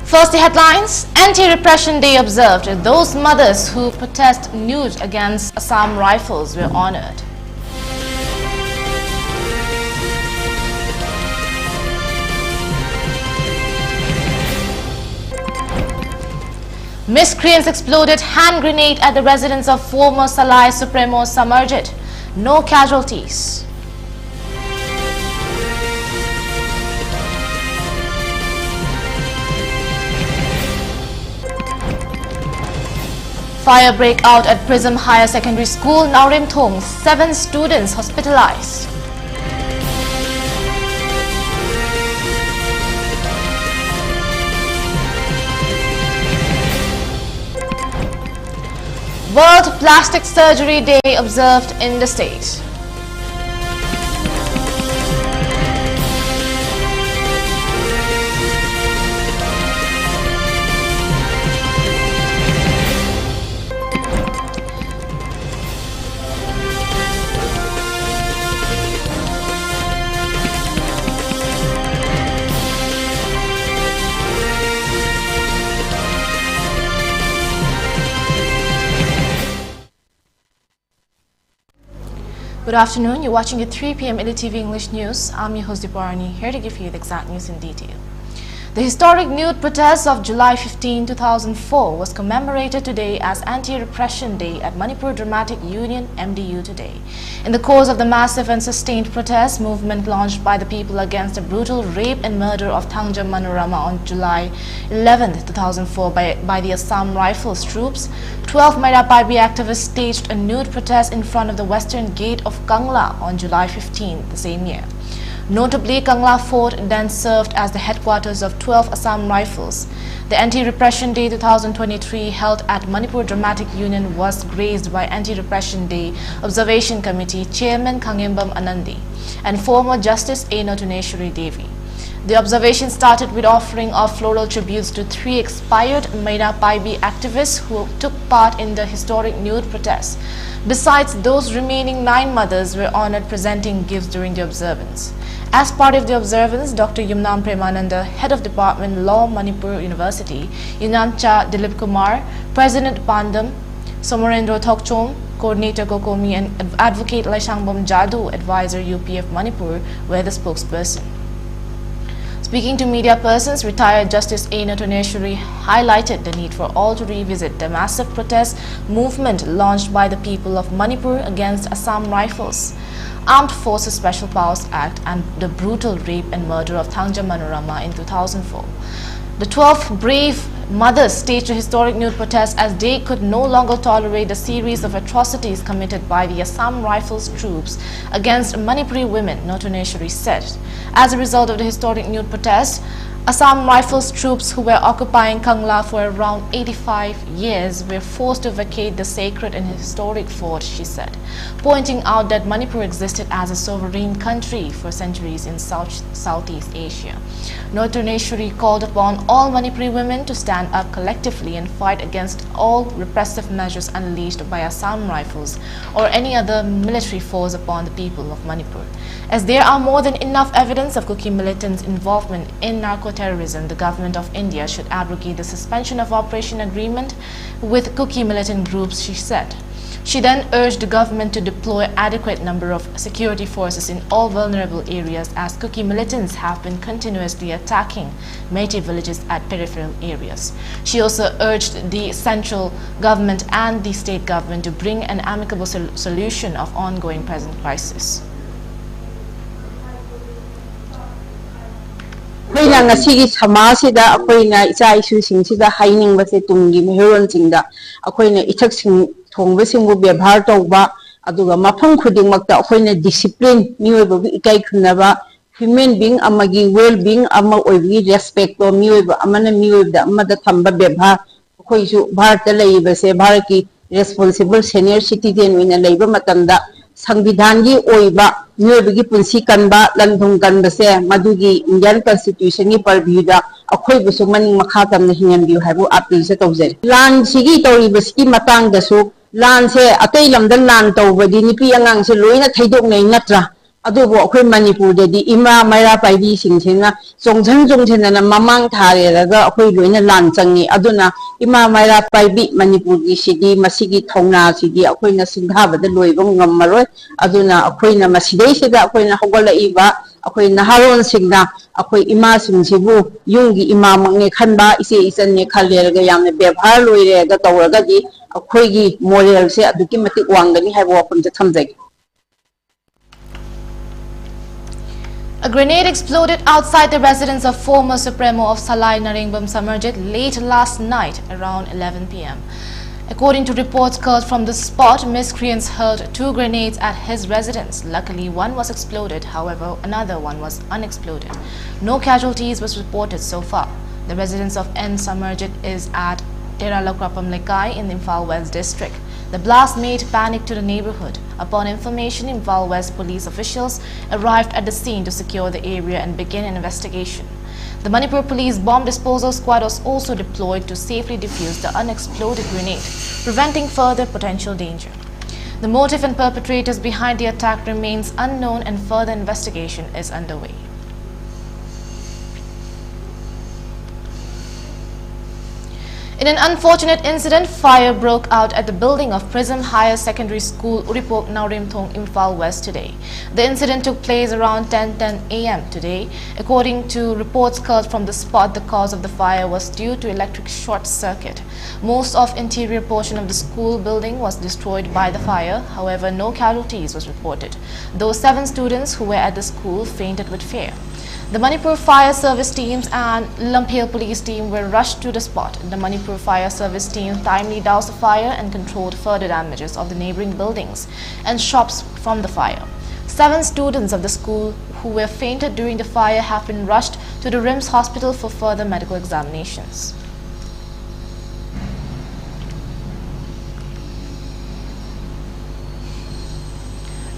First, the headlines. Anti-repression day observed. Those mothers who protest nude against Assam rifles were honored. Miscreants exploded hand grenade at the residence of former Salai Supremo Samarjit. No casualties. Fire break out at Prism Higher Secondary School, Naurimthong. 7 students hospitalized. World Plastic Surgery Day observed in the state. Good afternoon, you're watching the 3 p.m. ELITETV English News. I'm your host Dipwarani, here to give you the exact news in detail. The historic nude protest of July 15, 2004 was commemorated today as Anti-repression Day at Manipur Dramatic Union MDU today. In the course of the massive and sustained protest movement launched by the people against the brutal rape and murder of Thangja Manorama on July 11, 2004 by the Assam Rifles troops, 12 Mairapaibi activists staged a nude protest in front of the western gate of Kangla on July 15 the same year. Notably, Kangla Fort then served as the headquarters of 12 Assam Rifles. The Anti-Repression Day 2023 held at Manipur Dramatic Union was graced by Anti-Repression Day Observation Committee Chairman Khangembam Anandi and former Justice Eno Tuneshwari Devi. The observation started with offering of floral tributes to 3 expired Mairapaibi activists who took part in the historic nude protest. Besides those, remaining 9 mothers were honored presenting gifts during the observance. As part of the observance, Dr. Yumnam Premananda, Head of Department Law, Manipur University, Yunancha Dilip Kumar, President Pandam, Somarendra Thokchom, Coordinator Kokomi, and Advocate Laishangbom Jadu, Advisor UPF Manipur, were the spokesperson. Speaking to media persons, retired Justice Eno Tuneshwari highlighted the need for all to revisit the massive protest movement launched by the people of Manipur against Assam Rifles, Armed Forces Special Powers Act and the brutal rape and murder of Thangja Manorama in 2004. The 12 brave mothers staged a historic nude protest as they could no longer tolerate the series of atrocities committed by the Assam Rifles troops against Manipuri women, Notuneshwari said. As a result of the historic nude protest, Assam Rifles troops who were occupying Kangla for around 85 years were forced to vacate the sacred and historic fort, she said, pointing out that Manipur existed as a sovereign country for centuries in Southeast Asia. Notuneshwari called upon all Manipuri women to stand up collectively and fight against all repressive measures unleashed by Assam Rifles or any other military force upon the people of Manipur. As there are more than enough evidence of Kuki militants' involvement in narco-terrorism, the government of India should abrogate the suspension of operation agreement with Kuki militant groups, she said. She then urged the government to deploy adequate number of security forces in all vulnerable areas as Kuki militants have been continuously attacking Meitei villages at peripheral areas. She also urged the central government and the state government to bring an amicable solution of ongoing present crisis. Ako'y ngasigi samasida ako'y na isa isusing sida haining base tunggi mehuron singda ako'y na itak sing thongba singbu byabhar tawba aduga mafam khudingmakta ako'y na discipline miyoiba ikai khunaba human being amagi well being ama oibi respect to miyoiba amana miyoibda amada thamba byabhar ako'y su bharata leiba se bharaki responsible senior citizen oina leiba matamda Sangvidhangi oiba miyoibagi punsi kanba landhung kanba se madugi Indian Constitution ni purview-da akhoi busu maning makha tamna hingambiu haibu appeal se tawjari lan sigi tawribasiki matangdasu lan se atei lamda lan tawbadi nipi angang se loina thaidok nei natra adubo akhoi Manipur di ima maira paidi singchina chongchana mamang thare raga akhoi loina lanchangni aduna ima maira paibi Manipur gi sidi masigi thongna sidi akhoi na singha bada loiba ngammaroi aduna akhoi na masidei sida akhoi na hogala iba akhoi na haron singna akhoi ima singsibu yungi ima mangne khanba ise isan ne khalle raga yamne bebhar loire ga tawraga di akhoi gi moral se aduki mati wangani haibo apun ja thamjagi. A grenade exploded outside the residence of former Supremo of Salai Naringbam Samarjit late last night around 11 p.m. According to reports caught from the spot, miscreants hurled 2 grenades at his residence. Luckily, one was exploded, however, another one was unexploded. No casualties was reported so far. The residence of N. Samarjit is at Teralakrapam Lekai in the Imphal West district. The blast made panic to the neighborhood. Upon information, Imphal West police officials arrived at the scene to secure the area and begin an investigation. The Manipur police bomb disposal squad was also deployed to safely defuse the unexploded grenade, preventing further potential danger. The motive and perpetrators behind the attack remains unknown and further investigation is underway. In an unfortunate incident, fire broke out at the building of Prism Higher Secondary School, Uripok Naurimthong, Imphal West today. The incident took place around 10:10 a.m. today. According to reports caught from the spot, the cause of the fire was due to electric short circuit. Most of interior portion of the school building was destroyed by the fire. However, no casualties was reported. Those 7 students who were at the school fainted with fear. The Manipur Fire Service teams and Lamphel police team were rushed to the spot. The Manipur Fire Service team timely doused the fire and controlled further damages of the neighboring buildings and shops from the fire. 7 students of the school who were fainted during the fire have been rushed to the RIMS hospital for further medical examinations.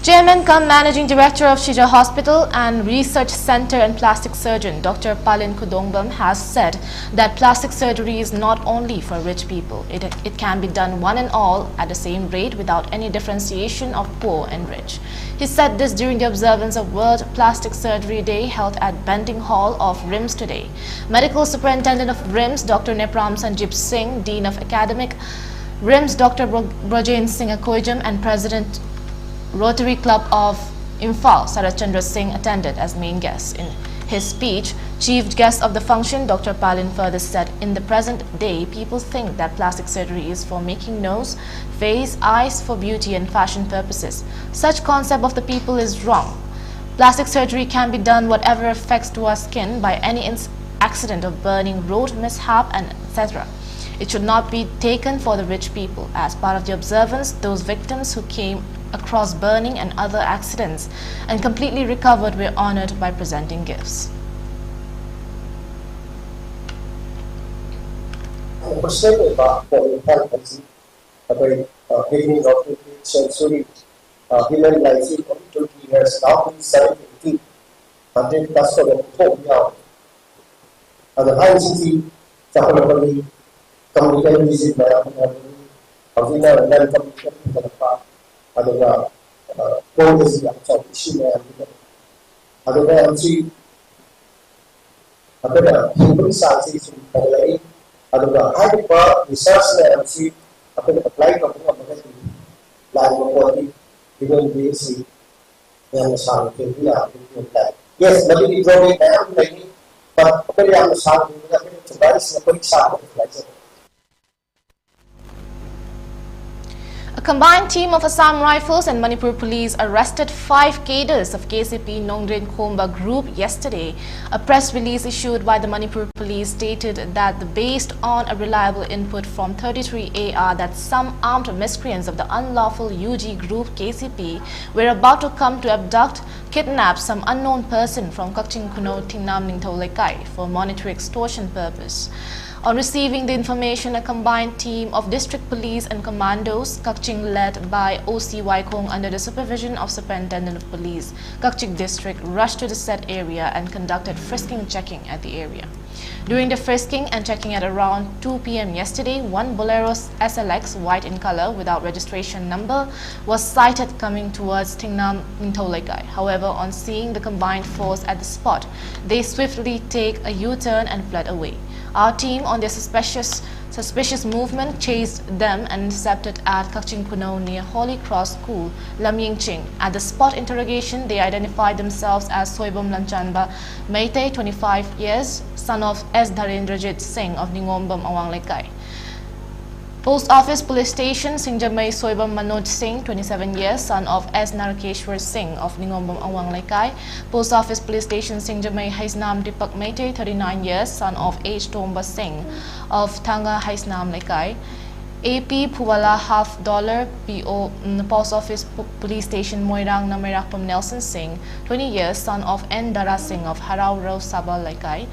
Chairman cum Managing Director of Shija Hospital and Research Center and Plastic Surgeon Dr. Palin Kudongbam has said that plastic surgery is not only for rich people. It can be done one and all at the same rate without any differentiation of poor and rich. He said this during the observance of World Plastic Surgery Day held at Bending Hall of RIMS today. Medical Superintendent of RIMS Dr. Nepram Sanjib Singh, Dean of Academic RIMS Dr. Brajen Singh Akoijam and President Rotary Club of Imphal, Sarat Chandra Singh attended as main guests. In his speech, chief guest of the function, Dr. Palin further said, in the present day, people think that plastic surgery is for making nose, face, eyes for beauty and fashion purposes. Such concept of the people is wrong. Plastic surgery can be done whatever affects to our skin by any accident of burning, road mishap, and etc. It should not be taken for the rich people. As part of the observance, those victims who came across burning and other accidents and completely recovered were honored by presenting gifts. Human rights in 20 years now, 750, 100 plus of the top now. The high city, Chakalapani, community visit by Avina and then community in the park. Other policy of issue and other MC, other human sciences in LA, other high bar research MC, other applied of like even we see young sound can be out. Yes, but it is only many, but very young sound to buy a quick sound like that. A combined team of Assam Rifles and Manipur Police arrested 5 cadres of KCP Nongdrin Khomba group yesterday. A press release issued by the Manipur Police stated that based on a reliable input from 33AR that some armed miscreants of the unlawful UG group KCP were about to come to abduct, kidnap some unknown person from Kakching Kuno Tingnam Ningtho Lekai for monetary extortion purpose. On receiving the information, a combined team of district police and commandos, Kakching Kaching led by OC Waikong under the supervision of Superintendent of Police, Kaching District rushed to the said area and conducted frisking and checking at the area. During the frisking and checking at around 2 p.m. yesterday, one Bolero SLX, white in color without registration number, was sighted coming towards Tingnam Ningtholaikai. However, on seeing the combined force at the spot, they swiftly take a U-turn and fled away. Our team, on their suspicious movement, chased them and intercepted at Kaching Kuno near Holy Cross School, Lam Ying Ching. At the spot interrogation, they identified themselves as Soibam Lanchanba Meitei, 25 years, son of S. Dharendrajit Singh of Ningombam Awang Lekai. Post Office Police Station, Singjamay Soibam Manoj Singh, 27 years, son of S. Narakeshwar Singh of Ningombam Awang Lekai. Post Office Police Station, Singjamay Haisnam Dipak Meitei, 39 years, son of H. Tomba Singh of Tanga Haisnam Lekai. AP Puwala $50 PO Post Office Police Station Moirang Namirakpam Nelson Singh, 20 years, son of N. Dara Singh of Harau Rao Sabal Lekai.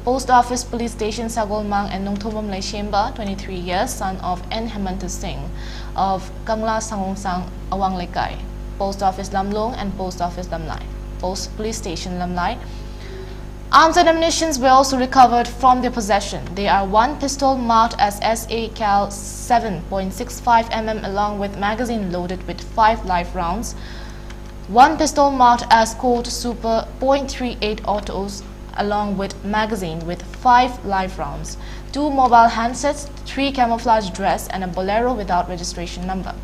Post Office Police Station Sagolmang and Nongthomam Laishemba, 23 years, son of N. Hemanta Singh of Kangla Sangongsang Awang Lekai. Post Office Lamlong and Post Office Lamlai. Post Police Station Lamlai. Arms and ammunitions were also recovered from their possession. They are one pistol marked as SA Cal 7.65 mm along with magazine loaded with 5 live rounds, one pistol marked as Colt Super .38 autos along with magazine with 5 live rounds, 2 mobile handsets, 3 camouflage dress and a Bolero without registration number.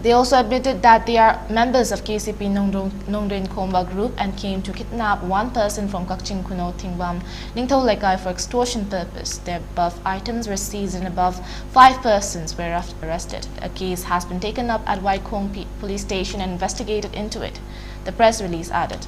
They also admitted that they are members of KCP Nongdrin Komba group and came to kidnap one person from Kaching Kuno Tingbam Ningtholaikai for extortion purpose. The above items were seized and above 5 persons were arrested. A case has been taken up at Waikong Police Station and investigated into it, the press release added.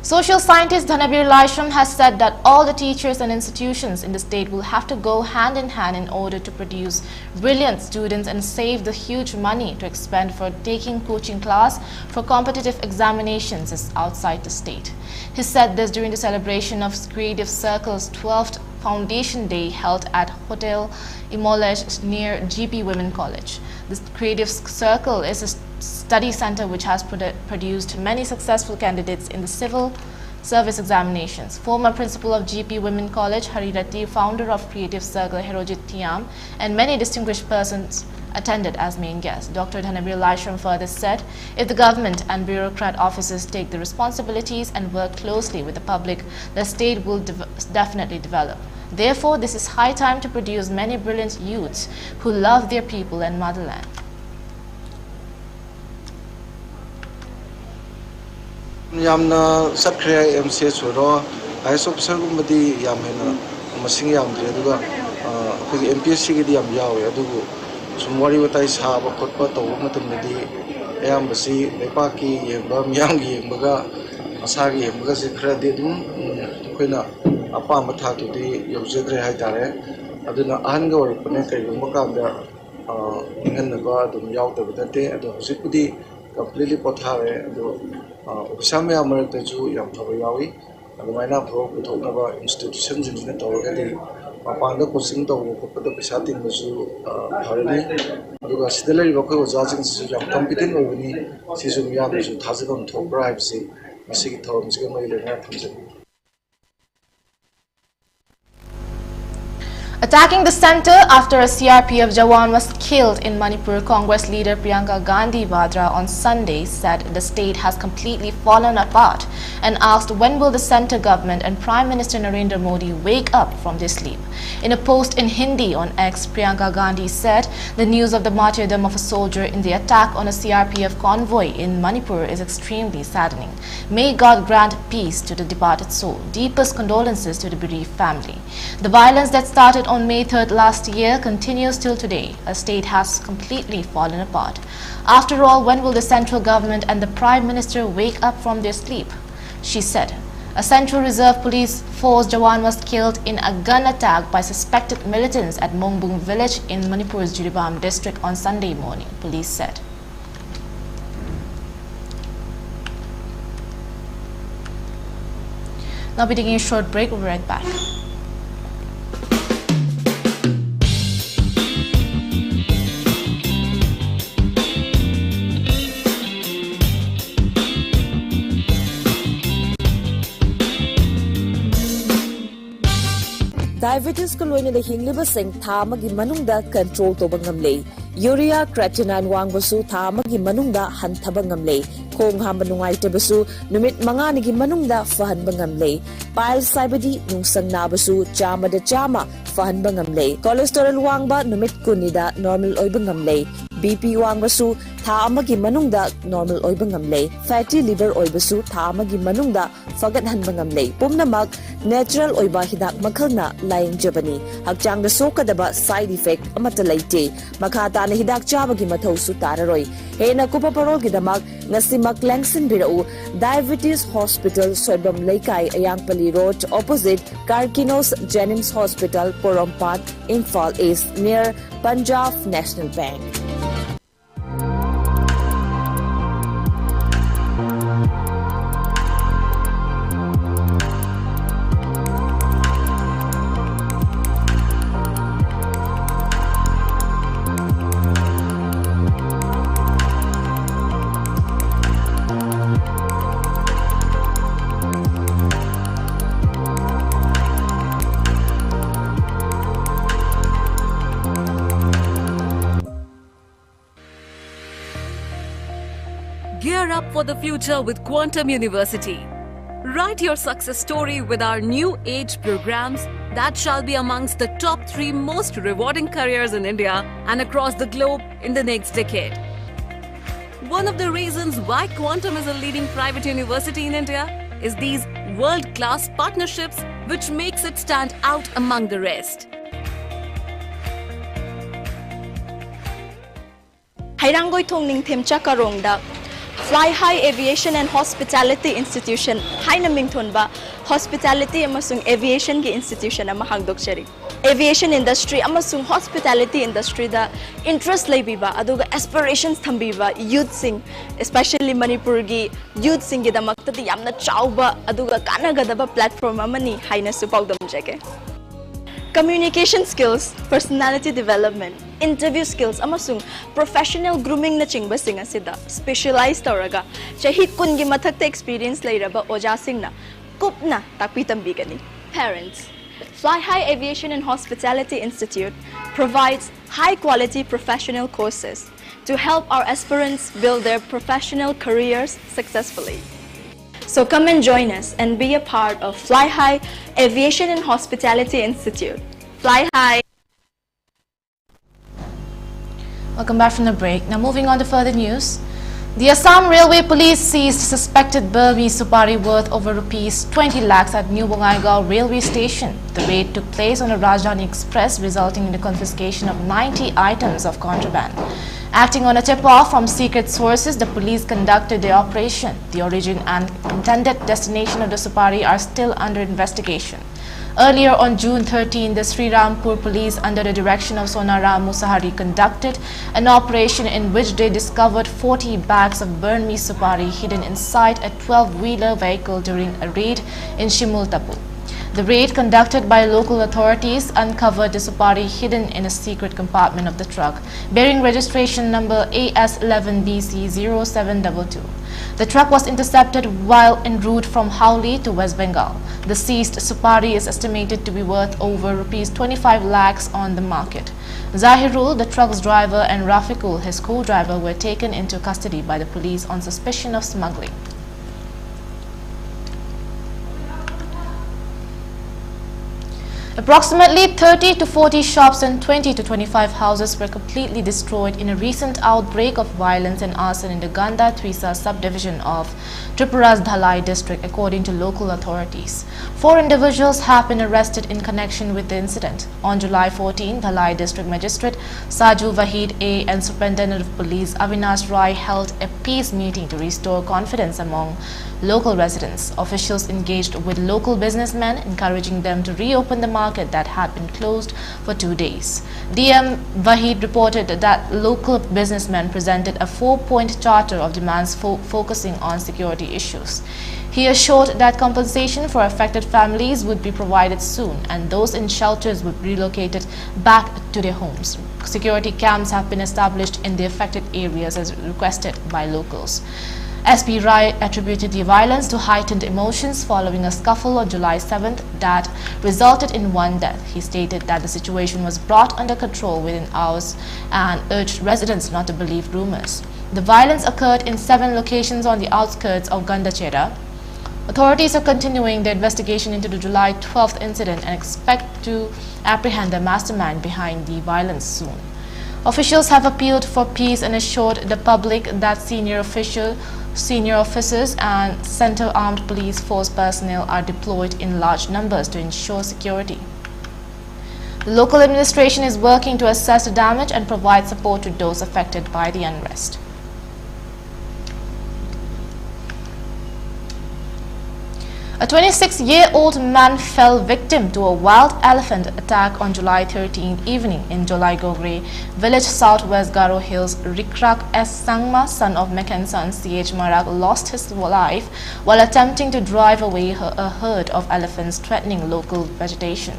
Social scientist Dhanabir Laishram has said that all the teachers and institutions in the state will have to go hand in hand in order to produce brilliant students and save the huge money to expend for taking coaching class for competitive examinations outside the state. He said this during the celebration of Creative Circle's 12th Foundation Day held at Hotel Imolej near GP Women College. This Creative Circle is a study center which has produced many successful candidates in the civil service examinations. Former principal of GP Women College, Harirati, founder of Creative Circle, Herojit Tiam, and many distinguished persons attended as main guests. Dr. Dhanabir Laishram further said, if the government and bureaucrat officers take the responsibilities and work closely with the public, the state will definitely develop. Therefore, this is high time to produce many brilliant youths who love their people and motherland. Yamna Sakre MCS Wado, IS officer Gumadi Yamena, Masing Yamdre, MPSC Yam Yaw, Adugu, Sumwari with Ice Harbor, Kotpa, Matamadi, Yambasi, Lepaki, Yangi, Baga, Asagi, Bagasi Credit, Quina, Apamata to the Yozedre Haitare, Aduna Anga or Panaka, Yumaka, Inganaba, Yaw, the day, and the Hosipudi completely potare. Some America Jew, Yam Tawayawi, and the Mina Pro, with all institutions in the Torgadi, Panda Cosin, the Pisatin was Hardy, because still a local was asking competent over the Sisum Yamas with Hazardon to bribes, Missing Torms, Gamma, Attacking the center after a CRPF Jawan was killed in Manipur, Congress leader Priyanka Gandhi Vadra on Sunday said the state has completely fallen apart and asked when will the center government and Prime Minister Narendra Modi wake up from their sleep. In a post in Hindi on X, Priyanka Gandhi said the news of the martyrdom of a soldier in the attack on a CRPF convoy in Manipur is extremely saddening. May God grant peace to the departed soul. Deepest condolences to the bereaved family. The violence that started on May 3rd last year continues till today. A state has completely fallen apart. After all, when will the central government and the Prime Minister wake up from their sleep? She said. A Central Reserve Police Force Jawan was killed in a gun attack by suspected militants at Mongbung village in Manipur's Jiribam district on Sunday morning, police said. Now we're taking a short break, we'll be right back. diabetes ko loina da hinglibasing tha amagi manungda control toba ngamle. Urea creatinine wangbasu tha amagi manungda hanthaba ngamle. Khong hamba nungaitabsu numit manganigi manungda fahanba ngamle. Piles saibadi nungsang nabasu chama da chama fahanba ngamle. Cholesterol wangba numit kunida normal oiba ngamle. BP wangbasu tha amagi manungda normal oiba ngamle. Fatty liver oibasu tha amagi manungda fagathanba ngamle. Pumnamak natural oiba hidak makhalna laying jabani. Hakchang da sokadaba side effect amata laite. Makhata na hidak chabagi mathausu tararoi. Hena kupa parol gidamak ngasimak langsin birau Diabetes Hospital Soibam Laikai Ayangpali Road opposite Karkinos Jennings Hospital Porompat Imphal East near Punjab National Bank. Gear up for the future with Quantum University. Write your success story with our new age programs that shall be amongst the top 3 most rewarding careers in India and across the globe in the next decade. One of the reasons why Quantum is a leading private university in India is these world-class partnerships which makes it stand out among the rest. Hairangoi thongning themcha karongda Fly High Aviation and Hospitality Institution haina mingthonba Hospitality amasung Aviation gi institution ama hangdokchari. Aviation industry amasung hospitality industry da interest leibiba aduga aspirations thambiba youth sing especially Manipur gi youth sing gi damakta di yamna chauba aduga kanagadaba platform amani haina supawdam jage. Communication skills, personality development, interview skills, amasung professional grooming na chingba singa sida specialized tawraga chahi kun gi mathakta experience leiraba oja singna kupna takpitambigani. Parents, Fly High Aviation and Hospitality Institute provides high-quality professional courses to help our aspirants build their professional careers successfully. So come and join us and be a part of Fly High Aviation and Hospitality Institute. Fly High. Welcome back from the break. Now moving on to further news. The Assam Railway Police seized suspected Burmese supari worth over rupees 20 lakhs at New Bongaigaon Railway Station. The raid took place on a Rajdhani Express, resulting in the confiscation of 90 items of contraband. Acting on a tip-off from secret sources, the police conducted the operation. The origin and intended destination of the supari are still under investigation. Earlier on June 13, the Srirampur police, under the direction of Sonaram Musahari, conducted an operation in which they discovered 40 bags of Burmese supari hidden inside a 12-wheeler vehicle during a raid in Shimultapu. The raid conducted by local authorities uncovered the supari hidden in a secret compartment of the truck, bearing registration number AS11BC0722. The truck was intercepted while en route from Howli to West Bengal. The seized supari is estimated to be worth over rupees 25 lakhs on the market. Zahirul, the truck's driver, and Rafiqul, his co-driver, were taken into custody by the police on suspicion of smuggling. Approximately 30 to 40 shops and 20 to 25 houses were completely destroyed in a recent outbreak of violence and arson in the Ganda Twisa subdivision of Tripura's Dhalai district, according to local authorities. 4 individuals have been arrested in connection with the incident. On July 14, Dhalai district magistrate Saju Wahid A and Superintendent of Police Avinash Rai held a peace meeting to restore confidence among local residents. Officials engaged with local businessmen, encouraging them to reopen the market that had been closed for 2 days. DM Wahid reported that local businessmen presented a 4-point charter of demands focusing on security issues. He assured that compensation for affected families would be provided soon and those in shelters would be relocated back to their homes. Security camps have been established in the affected areas as requested by locals. SP Rai attributed the violence to heightened emotions following a scuffle on July 7th that resulted in one death. He stated that the situation was brought under control within hours and urged residents not to believe rumors. The violence occurred in 7 locations on the outskirts of Gandachera. Authorities are continuing their investigation into the July 12th incident and expect to apprehend the mastermind behind the violence soon. Officials have appealed for peace and assured the public that senior officers and Central Armed Police Force personnel are deployed in large numbers to ensure security. The local administration is working to assess the damage and provide support to those affected by the unrest. A 26-year-old man fell victim to a wild elephant attack on July 13th evening in Jolai Gogre village, southwest Garo Hills. Rikrak S. Sangma, son of Mekensa and C.H. Marak, lost his life while attempting to drive away a herd of elephants threatening local vegetation.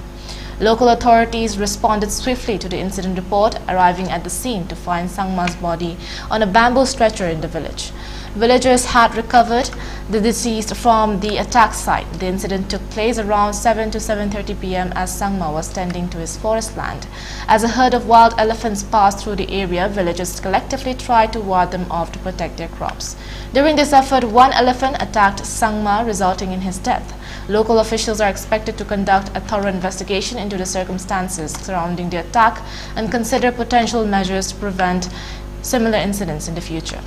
Local authorities responded swiftly to the incident report, arriving at the scene to find Sangma's body on a bamboo stretcher in the village. Villagers had recovered the deceased from the attack site. The incident took place around 7 to 7:30 p.m. as Sangma was tending to his forest land. As a herd of wild elephants passed through the area, villagers collectively tried to ward them off to protect their crops. During this effort, one elephant attacked Sangma, resulting in his death. Local officials are expected to conduct a thorough investigation into the circumstances surrounding the attack and consider potential measures to prevent similar incidents in the future.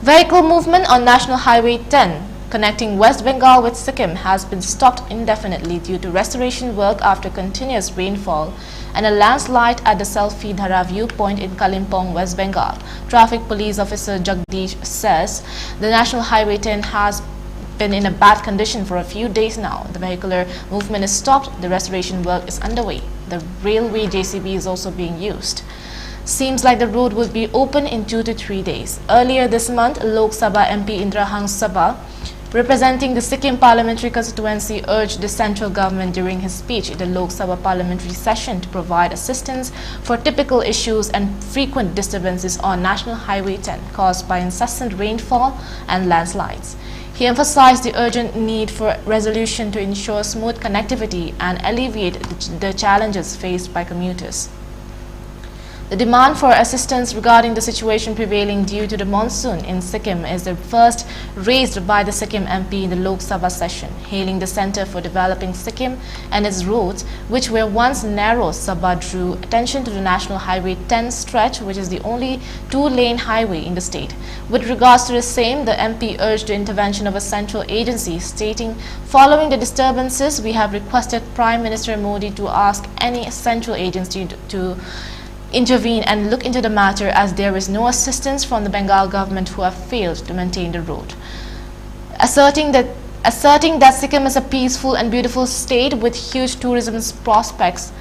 Vehicle movement on National Highway 10 connecting West Bengal with Sikkim has been stopped indefinitely due to restoration work after continuous rainfall and a landslide at the Selfie Dhara viewpoint in Kalimpong, West Bengal. Traffic Police Officer Jagdish says the National Highway 10 has been in a bad condition for a few days now. The vehicular movement is stopped. The restoration work is underway. The railway JCB is also being used. Seems like the road will be open in 2 to 3 days. Earlier this month, Lok Sabha MP Indrahang Sabha, representing the Sikkim parliamentary constituency, urged the central government during his speech in the Lok Sabha parliamentary session to provide assistance for typical issues and frequent disturbances on National Highway 10 caused by incessant rainfall and landslides. He emphasized the urgent need for resolution to ensure smooth connectivity and alleviate the challenges faced by commuters. The demand for assistance regarding the situation prevailing due to the monsoon in Sikkim is the first raised by the Sikkim MP in the Lok Sabha session. Hailing the Centre for Developing Sikkim and its roads, which were once narrow, Sabha drew attention to the National Highway 10 stretch, which is the only 2-lane highway in the state. With regards to the same, the MP urged the intervention of a central agency, stating, "Following the disturbances, we have requested Prime Minister Modi to ask any central agency to intervene and look into the matter, as there is no assistance from the Bengal government who have failed to maintain the road." Asserting that Sikkim is a peaceful and beautiful state with huge tourism prospects,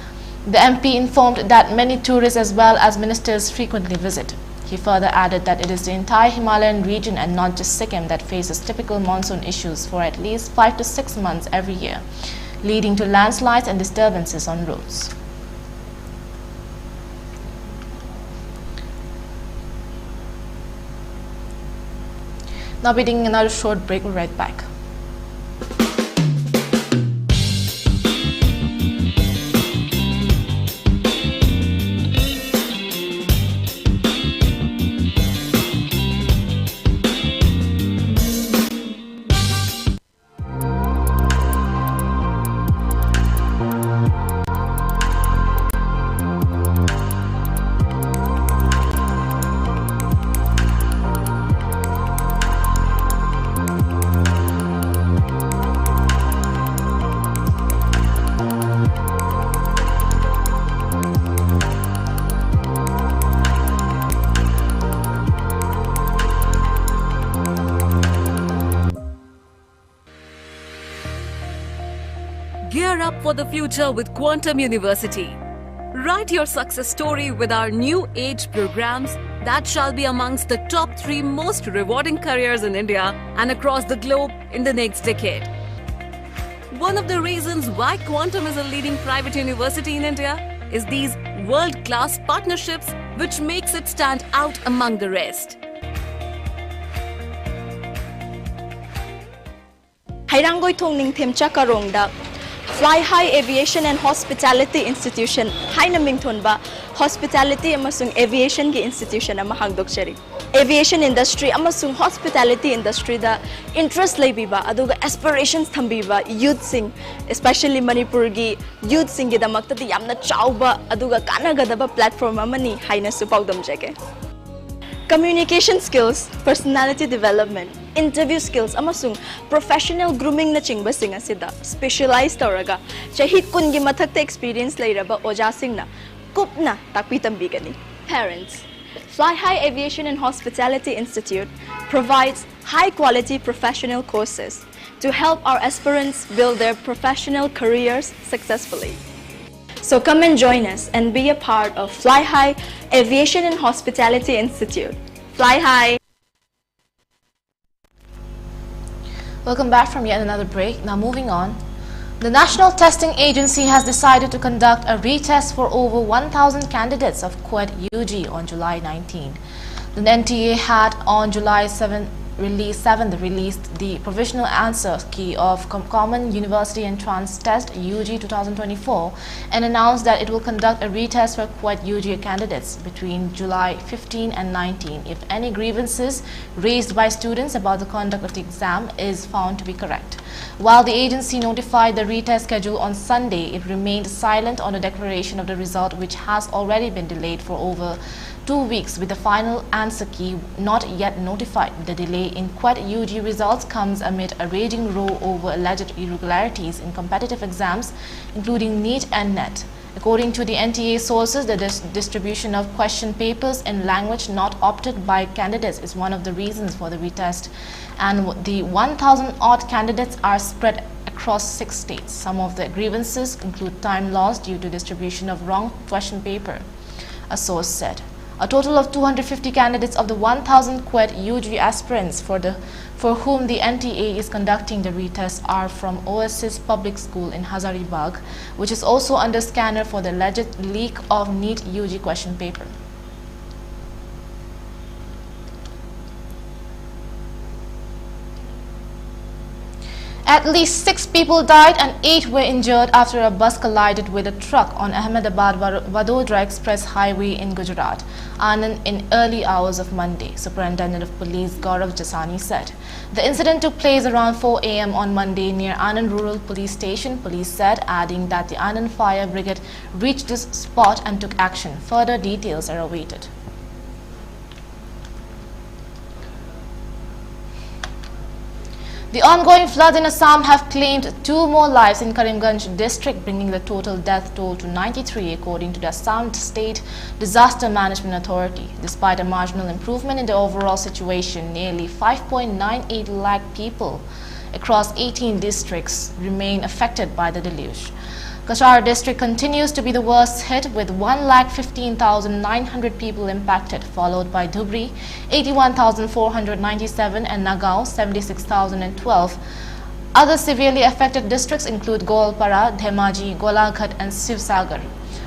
the MP informed that many tourists as well as ministers frequently visit. He further added that it is the entire Himalayan region and not just Sikkim that faces typical monsoon issues for at least 5 to 6 months every year, leading to landslides and disturbances on roads. Now we're taking another short break. We'll be right back. Gear up for the future with Quantum University. Write your success story with our new age programs that shall be amongst the top 3 most rewarding careers in India and across the globe in the next decade. One of the reasons why Quantum is a leading private university in India is these world-class partnerships which makes it stand out among the rest. Hairangoi thongning themcha karongda Fly High Aviation and Hospitality Institution haina mingthonba Hospitality amasung Aviation gi institution ama hangdokchari. Aviation industry amasung hospitality industry da interest leibiba aduga aspirations thambiba youth sing especially Manipur gi youth sing gi damakta di yamna chauba aduga kanagadaba platform amani haina supaudam jege. Communication skills, personality development, interview skills, amasung professional grooming na chingba singa sida specialized tawraga chahit kun gi mathakta experience leiraba oja singna kupna takpitam bigani. Parents, Fly High Aviation and Hospitality Institute provides high quality professional courses to help our aspirants build their professional careers successfully. So come and join us and be a part of Fly High Aviation and Hospitality Institute. Fly High! Welcome back from yet another break. Now moving on. The National Testing Agency has decided to conduct a retest for over 1,000 candidates of QUET UG on July 19. The NTA had on July 7th released the provisional answer key of Common University Entrance Test UG 2024 and announced that it will conduct a retest for QUET UG candidates between July 15 and 19 if any grievances raised by students about the conduct of the exam is found to be correct. While the agency notified the retest schedule on Sunday, it remained silent on the declaration of the result, which has already been delayed for over 2 weeks, with the final answer key not yet notified. The delay in QUET UG results comes amid a raging row over alleged irregularities in competitive exams, including NEET and NET. According to the NTA sources, the distribution of question papers in language not opted by candidates is one of the reasons for the retest, and the 1,000-odd candidates are spread across 6 states. Some of the grievances include time lost due to distribution of wrong question paper, a source said. A total of 250 candidates of the 1,000 QUET UG aspirants for whom the NTA is conducting the retest are from Oasis Public School in Hazaribagh, which is also under scanner for the alleged leak of NEET UG question paper. At least 6 people died and 8 were injured after a bus collided with a truck on Ahmedabad-Vadodara Express Highway in Gujarat, Anand, in early hours of Monday, Superintendent of Police Gaurav Jasani said. The incident took place around 4 a.m. on Monday near Anand Rural Police Station, police said, adding that the Anand Fire Brigade reached this spot and took action. Further details are awaited. The ongoing flood in Assam have claimed 2 more lives in Karimganj district, bringing the total death toll to 93 according to the Assam State Disaster Management Authority. Despite a marginal improvement in the overall situation, nearly 5.98 lakh people across 18 districts remain affected by the deluge. Kashar district continues to be the worst hit with 1,15,900 people impacted, followed by Dhubri 81,497 and Nagaon 76,012. Other severely affected districts include Golpara, Dhemaji, Golaghat and Sivsagar.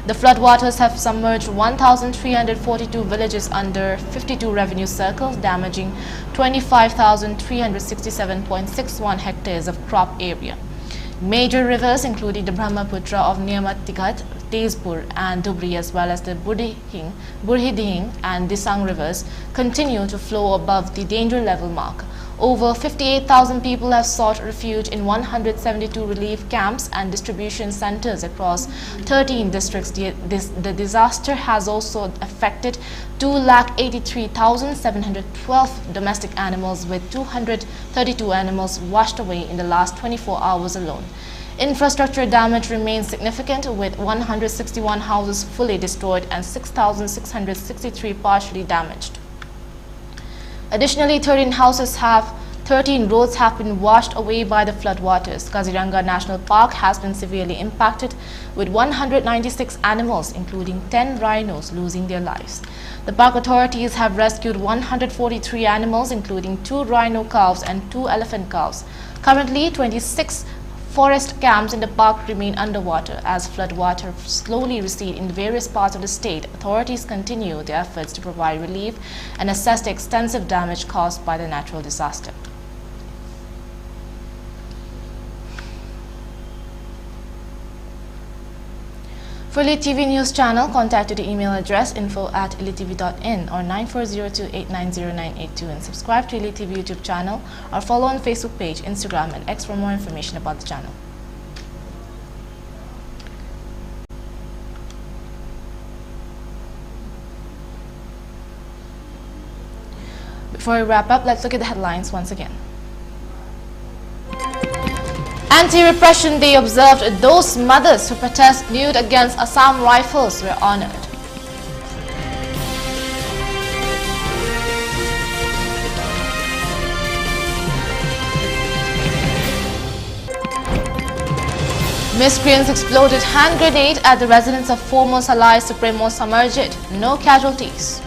The floodwaters have submerged 1,342 villages under 52 revenue circles, damaging 25,367.61 hectares of crop area. Major rivers, including the Brahmaputra of Niyamatigat, Tezpur and Dhubri, as well as the Burhidihing and Disang rivers, continue to flow above the danger level mark. Over 58,000 people have sought refuge in 172 relief camps and distribution centers across 13 districts. The disaster has also affected 2,83,712 domestic animals, with 232 animals washed away in the last 24 hours alone. Infrastructure damage remains significant, with 161 houses fully destroyed and 6,663 partially damaged. Additionally, 13 roads have been washed away by the floodwaters. Kaziranga National Park has been severely impacted, with 196 animals, including 10 rhinos, losing their lives. The park authorities have rescued 143 animals, including 2 rhino calves and 2 elephant calves. Currently, 26 forest camps in the park remain underwater. As floodwater slowly recede in various parts of the state, authorities continue their efforts to provide relief and assess the extensive damage caused by the natural disaster. For ELITETV News channel, contact to the email address info@elitetv.in or 9402890982 and subscribe to ELITETV YouTube channel or follow on Facebook page, Instagram and X for more information about the channel. Before we wrap up, let's look at the headlines once again. Anti-repression day observed. Those mothers who protest nude against Assam rifles were honored. Miscreants exploded hand grenade at the residence of former Salai Supremo Samarjit. No casualties.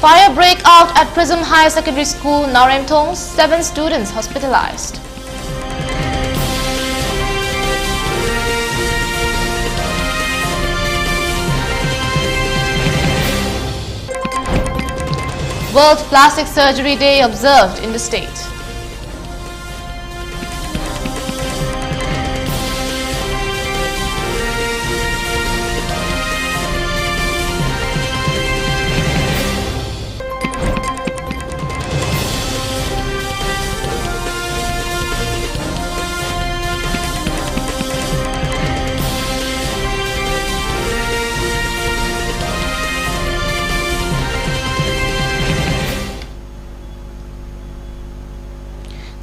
Fire break out at Prism High Secondary School, Naremtong. 7 students hospitalized. World Plastic Surgery Day observed in the state.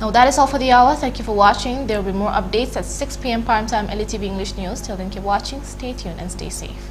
Now that is all for the hour. Thank you for watching. There will be more updates at 6 p.m. primetime ELITETV English News. Till then, keep watching, stay tuned and stay safe.